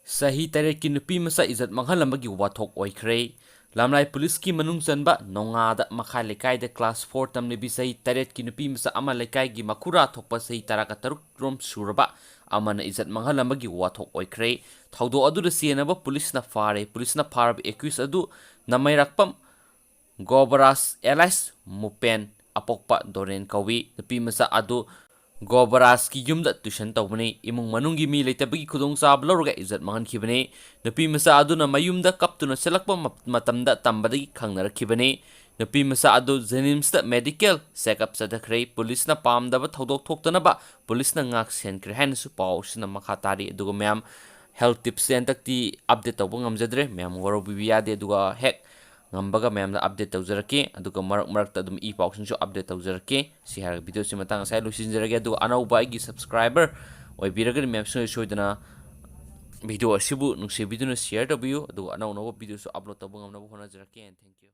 Sahi taret ki nupi masa izat manghalamagi wathok oikre. Lamlai police ki manung chanba nongada makha lekai de class 4 tamne bi sahi taret ki nupi masa ama lekai gi makura thokpa sahi taraka taruk rom suraba amana izat manghalamagi wathok oikre. Thaudo adu da sienaba police na fare police na farab accuse adu namai rakpam Gobaras Elias Mupen apokpa Doren kawi nupi masa adu Gobaras ki yumda tuition tawbani imung manungi mi leitabagi khudong sab lawraga izat mangan khibani nupi masa adu na mayumda kaptuna selakpa matamda tambadagi khangnarakibani nupi masa adu Jenimsda medical checkup sadakhrei police na pamdaba thodok thoktanaba police na ngak senkre hain su paw sina makhatari aduga myam health tips entakti update tawba ngamjadre myam waro bibiyade aduga hek ngambaga mayamna update tawjarake aduga marak dum e pawsing update tawjarake si har video si matang sai lusinjarage adu anauba igi subscriber oi biraga myam soidana video asibu nungse video na share tabiu adu anau no video so upload tabung ngamna hona jarake and thank you.